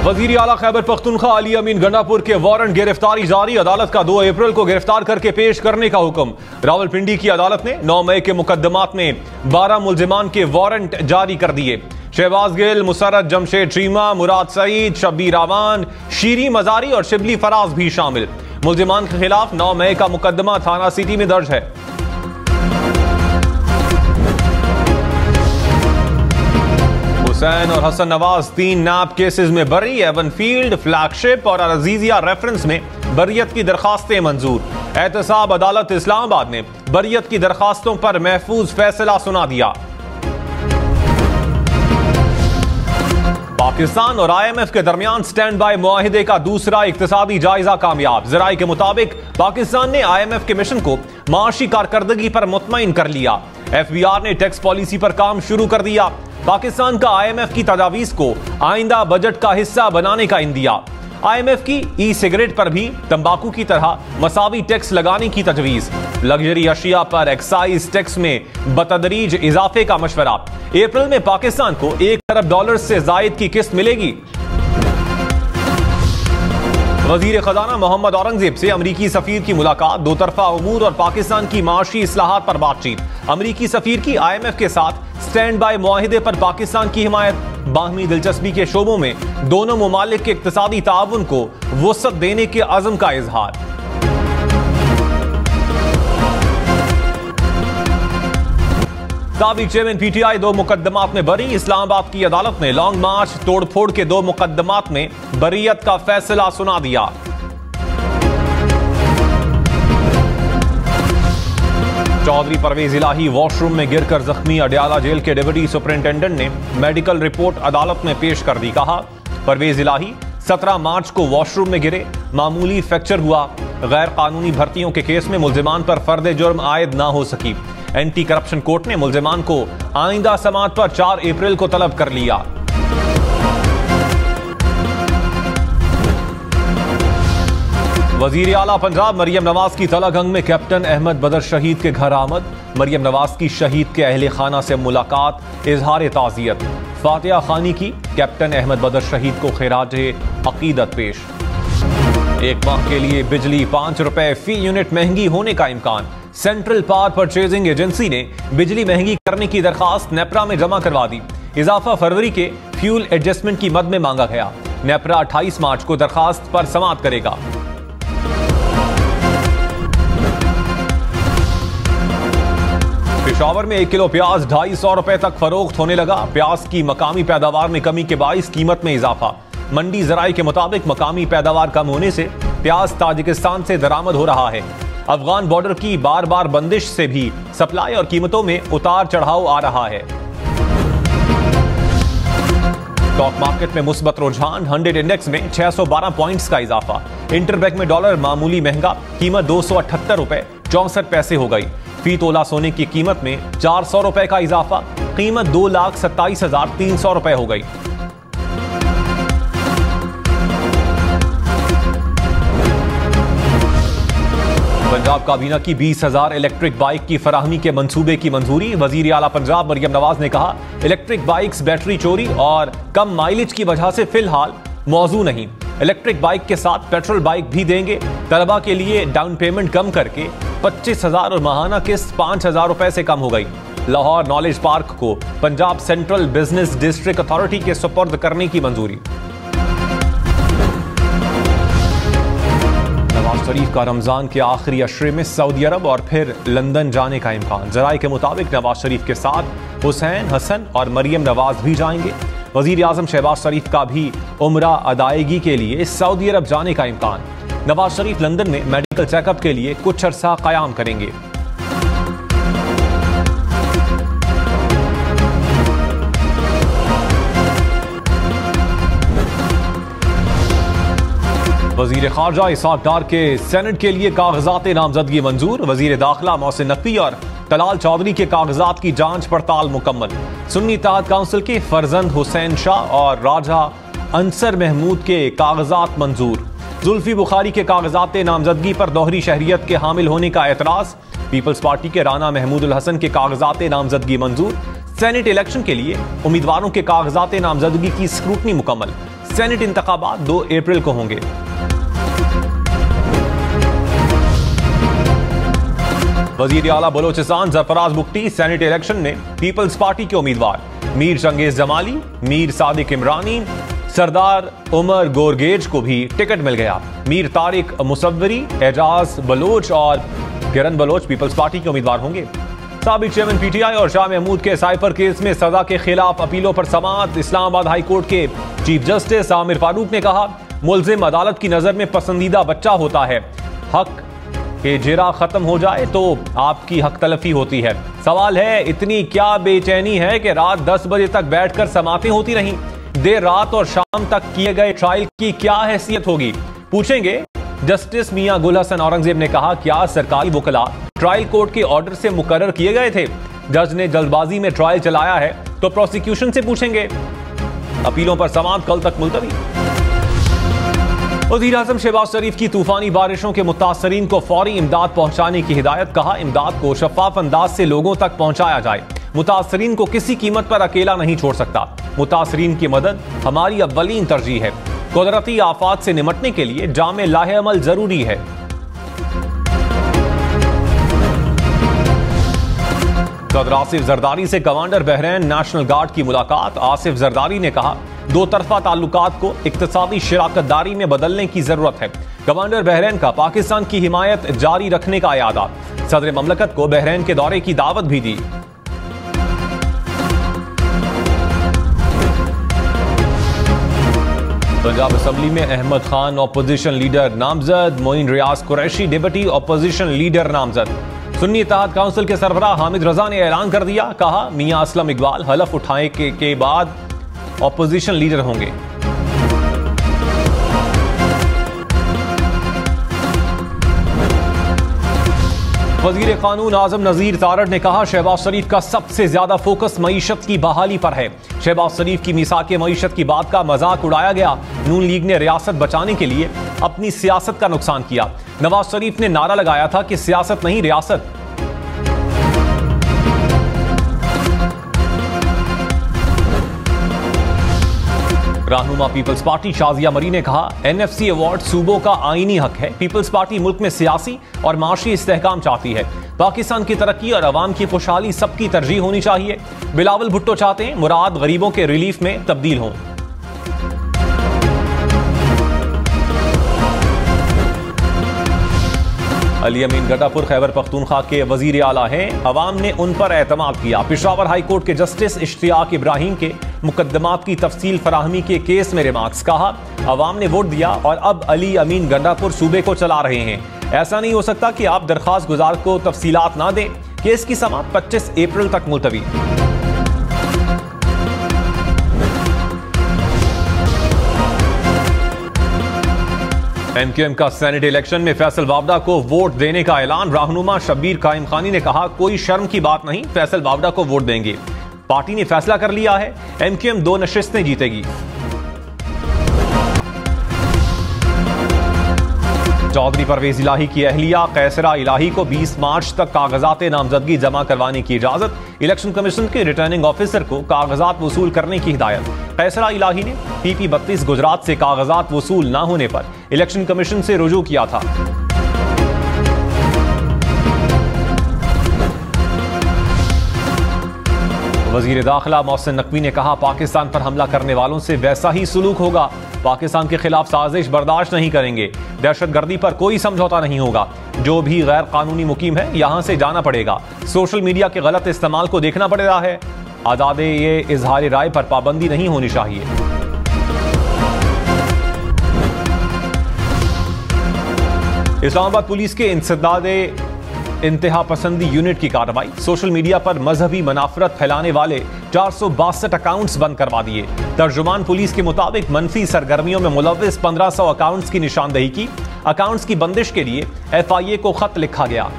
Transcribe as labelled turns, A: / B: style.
A: वजीर आला खैबर पख्तूनख्वा अली अमीन गंडापुर के वारंट गिरफ्तारी जारी। अदालत का 2 अप्रैल को गिरफ्तार करके पेश करने का हुक्म। रावलपिंडी की अदालत ने 9 मई के मुकदमात में 12 मुल्जिमान के वारंट जारी कर दिए। शहबाज गिल, मुसरत जमशेद चीमा, मुराद सईद, शब्बीर आवान, शीरी मजारी और शिबली फराज भी शामिल। मुल्जिमान के खिलाफ 9 मई का मुकदमा थाना सिटी में दर्ज है। हुसैन और हसन नवाज 3 नैब केसेस में बरी। एवनफील्ड, फ्लैगशिप और अजीजिया रेफरेंस में बरियत की दरखास्तें मंजूर। एहतसाब अदालत इस्लामाबाद ने बरियत की दरखास्तों पर महफूज फैसला सुना दिया। पाकिस्तान और IMF के दरमियान स्टैंड बाय मुआहिदे का दूसरा इक्तिसादी जायजा कामयाब। जराये के मुताबिक पाकिस्तान ने IMF के मिशन को माशी कारकर्दगी पर मुतमईन कर लिया। FBR ने टैक्स पॉलिसी पर काम शुरू कर दिया। पाकिस्तान का IMF की तजावीज को आइंदा बजट का हिस्सा बनाने का इंदिया। IMF की ई-सिगरेट पर भी तंबाकू की तरह मसावी टैक्स लगाने की तजवीज। लग्जरी अशिया पर एक्साइज टैक्स में बतदरीज इजाफे का मशवरा। अप्रैल में पाकिस्तान को $1 अरब से जायद की किस्त मिलेगी। वजीर खजाना मोहम्मद औरंगजेब से अमरीकी सफीर की मुलाकात। 2 तरफा उमूर और पाकिस्तान की माशी इस्लाहात पर बातचीत। अमरीकी सफीर की IMF के साथ स्टैंड बाय मुआहिदे पर पाकिस्तान की हिमायत। बाहमी दिलचस्पी के शोबों में दोनों मुमालिक के इक्तिसादी ताउन को वुसअत देने के अज़्म का इजहार। साबिक चेयरमैन PTI 2 मुकदमात में बरी। इस्लामाबाद की अदालत ने लॉन्ग मार्च तोड़फोड़ के 2 मुकदमात में बरीयत का फैसला सुना दिया। चौधरी परवेज इलाही वॉशरूम में गिरकर जख्मी। अडयाला जेल के डिप्टी सुपरिंटेंडेंट ने मेडिकल रिपोर्ट अदालत में पेश कर दी। कहा, परवेज इलाही 17 मार्च को वॉशरूम में गिरे, मामूली फ्रैक्चर हुआ। गैर कानूनी भर्तियों के केस में मुल्जिमान पर फर्द जुर्म आयद ना हो सकी। एंटी करप्शन कोर्ट ने मुल्जिमान को आइंदा समाअत पर 4 अप्रैल को तलब कर लिया। वजीर आला पंजाब मरियम नवाज की तलागंग में कैप्टन अहमद बदर शहीद के घर आमद। मरियम नवाज की शहीद के अहले खाना से मुलाकात, इजहार ताज़ियत। फातिहा खानी की कैप्टन अहमद बदर शहीद को खिराज अकीदत पेश। 1 माह के लिए बिजली 5 रुपए फी यूनिट महंगी होने का इम्कान। सेंट्रल पावर परचेजिंग एजेंसी ने बिजली महंगी करने की दरखास्त नेपरा में जमा करवा दी। इजाफा फरवरी के फ्यूल एडजस्टमेंट की मद में मांगा गया। नेपरा 28 मार्च को दरखास्त पर समाअत करेगा। पेशावर में 1 किलो प्याज 250 रुपए तक फरोख्त होने लगा। प्याज की मकामी पैदावार में कमी के बाइस कीमत में इजाफा। मंडी जराये के मुताबिक मकामी पैदावार कम होने से प्याज ताजिकिस्तान से दरामद हो रहा है। अफगान बॉर्डर की बार बार बंदिश से भी सप्लाई और कीमतों में उतार चढ़ाव आ रहा है। स्टॉक मार्केट में मुस्बत रुझान। 100 इंडेक्स में 612 पॉइंट्स का इजाफा। इंटरबैंक में डॉलर मामूली महंगा, कीमत 278 रुपए 64 पैसे हो गई। फी तोला सोने की कीमत में 400 रुपए का इजाफा, कीमत 2,27,300 रुपए हो गई। पंजाब काबीना की 20,000 इलेक्ट्रिक बाइक की फराहमी के मंसूबे की मंजूरी। वजीर आला पंजाब मरियम नवाज ने कहा, इलेक्ट्रिक बाइक्स बैटरी चोरी और कम माइलेज की वजह से फिलहाल मौजू नहीं। इलेक्ट्रिक बाइक के साथ पेट्रोल बाइक भी देंगे। तलबा के लिए डाउन पेमेंट कम करके 25,000 और माहाना किस्त 5,000 रुपए से कम हो गई। लाहौर नॉलेज पार्क को Punjab central business district authority के सुपुर्द करने की मंजूरी। नवाज शरीफ का रमजान के आखिरी अशरे में सऊदी अरब और फिर लंदन जाने का इम्कान। जराये के मुताबिक नवाज शरीफ के साथ हुसैन, हसन और मरियम नवाज भी जाएंगे। वजीर आजम शहबाज शरीफ का भी उम्रा अदायगी के लिए सऊदी अरब जाने का इम्कान। नवाज शरीफ लंदन में मेडिकल चेकअप के लिए कुछ अरसा कयाम करेंगे। वजीर खारजा इसाक डार के सेनेट के लिए कागजात नामजदगी मंजूर। वजीर दाखिला मोहसिन नकवी और तलाल चौधरी के कागजात की जांच पड़ताल मुकम्मल। सुन्नी इत्तेहाद काउंसिल के फर्जंद हुसैन शाह और राजा अंसर महमूद के कागजात मंजूर। जुल्फी बुखारी के कागजात नामजदगी पर दोहरी शहरियत के हामिल होने का एतराज। पीपल्स पार्टी के राना महमूदुल हसन के कागजात नामजदगी मंजूर। सेनेट इलेक्शन के लिए उम्मीदवारों के कागजात नामजदगी की स्क्रूटनी मुकम्मल। सेनेट इंतखाबात 2 अप्रैल को होंगे। वजीर आला बलोचिस्तान सरफराज बुख्ती सेनेट इलेक्शन में पीपल्स पार्टी के उम्मीदवार मीर चंगेज जमाली, मीर सादिक इमरानी, सरदार उमर गोरगेज को भी टिकट मिल गया। मीर तारिक मुसव्वरी, एजाज बलोच और किरण बलोच पीपल्स पार्टी के उम्मीदवार होंगे। साबिक चेयरमैन पीटीआई और शाह महमूद के साइफर केस में सजा के खिलाफ अपीलों पर समाअत। इस्लामाबाद हाई कोर्ट के चीफ जस्टिस आमिर फारूक ने कहा, मुल्जिम अदालत की नजर में पसंदीदा बच्चा होता है। हक के जिरा खत्म हो जाए तो आपकी हक तलफी होती है। सवाल है, इतनी क्या बेचैनी है कि रात 10 बजे तक बैठकर समातें होती रहीं? देर रात और शाम तक किए गए ट्रायल की क्या हैसियत होगी? पूछेंगे। जस्टिस मियां गुल हसन औरंगजेब ने कहा, क्या सरकारी वकला ट्रायल कोर्ट के ऑर्डर से मुकर्रर किए गए थे? जज ने जल्दबाजी में ट्रायल चलाया है तो प्रोसिक्यूशन से पूछेंगे। अपीलों पर समाअत कल तक मुलतवी। वज़ीर आज़म शहबाज शरीफ की तूफानी बारिशों के मुतासरीन को फौरी इमदाद पहुंचाने की हिदायत। कहा, इमदाद को शफाफ अंदाज से लोगों तक पहुंचाया जाए। मुतासरीन को किसी कीमत पर अकेला नहीं छोड़ सकता। मुतासरीन की मदद हमारी अव्वलीन तरजीह है। कुदरती आफात से निमटने के लिए जामे लाहे अमल जरूरी है। सदर आसिफ जरदारी से कमांडर बहरैन नेशनल गार्ड की मुलाकात। आसिफ जरदारी ने कहा, दो तरफा ताल्लुकात को इक्तिसादी शराकतदारी में बदलने की जरूरत है। कमांडर बहरैन का पाकिस्तान की हिमायत जारी रखने का इरादा। सदर ममलकत को बहरैन के दौरे की दावत भी दी। पंजाब असेंबली में अहमद खान ऑपोजिशन लीडर नामजद, मोइन रियाज कुरैशी डिप्टी ऑपोजिशन लीडर नामजद। सुन्नी इत्तेहाद काउंसिल के सरबराह हामिद रजा ने ऐलान कर दिया। कहा, मियां असलम इकबाल हलफ उठाए के बाद ऑपोजिशन लीडर होंगे। वजीर कानून आजम नजीर तारड़ ने कहा, शहबाज शरीफ का सबसे ज्यादा फोकस मईशत की बहाली पर है। शहबाज शरीफ की मिसाक मईशत की बात का मजाक उड़ाया गया। नून लीग ने रियासत बचाने के लिए अपनी सियासत का नुकसान किया। नवाज शरीफ ने नारा लगाया था कि सियासत नहीं रियासत। रहनुमा पीपल्स पार्टी शाजिया मरी ने कहा, एनएफसी अवार्ड सूबों का आईनी हक है। पीपल्स पार्टी मुल्क में सियासी और माशी इस्तेहकाम चाहती है। पाकिस्तान की तरक्की और अवाम की खुशहाली सबकी तरजीह होनी चाहिए। बिलावल भुट्टो चाहते हैं मुराद गरीबों के रिलीफ में तब्दील हों। अली अमीन गड्डापुर खैबर पख्तूनख्वा के वजीर आला हैं। अवाम ने उन पर एतमाद किया। पेशावर हाई कोर्ट के जस्टिस इश्तियाक इब्राहिम के मुकदमात की तफसील फराहमी के केस में रिमार्क्स। कहा, अवाम ने वोट दिया और अब अली अमीन गड्डापुर सूबे को चला रहे हैं। ऐसा नहीं हो सकता कि आप दरख्वास्त गुजार को तफसीलात ना दें। केस की समाअत 25 अप्रैल तक मुलतवी। एमक्यूएम का सेनेट इलेक्शन में फैसल वावडा को वोट देने का ऐलान। रहनुमा शब्बीर कायम खानी ने कहा, कोई शर्म की बात नहीं, फैसल वावडा को वोट देंगे। पार्टी ने फैसला कर लिया है, एमक्यूएम 2 नशिस्तें जीतेगी। चौधरी परवेज इलाही की अहलिया कैसरा इलाही को 20 मार्च तक कागजात नामजदगी जमा करवाने की इजाजत। इलेक्शन कमीशन के रिटर्निंग ऑफिसर को कागजात वसूल करने की हिदायत। कैसरा इलाही ने PP 32 गुजरात से कागजात वसूल न होने पर इलेक्शन कमीशन से रुजू किया था। वजीर दाखिला मोहसिन नकवी ने कहा, पाकिस्तान पर हमला करने वालों से वैसा ही सुलूक होगा। पाकिस्तान के खिलाफ साजिश बर्दाश्त नहीं करेंगे। दहशतगर्दी पर कोई समझौता नहीं होगा। जो भी गैर कानूनी मुकीम है यहां से जाना पड़ेगा। सोशल मीडिया के गलत इस्तेमाल को देखना पड़ रहा है। आजादे ये इजहार राय पर पाबंदी नहीं होनी चाहिए। इस्लामाबाद पुलिस के इंसदादे इंतहा पसंदी यूनिट की कार्रवाई। सोशल मीडिया पर मजहबी मनाफरत फैलाने वाले 462 अकाउंट्स बंद करवा दिए। तर्जुमान पुलिस के मुताबिक मनफी सरगर्मियों में मुलव्विस 1500 अकाउंट्स की निशानदेही की। अकाउंट्स की बंदिश के लिए FIA को खत लिखा गया।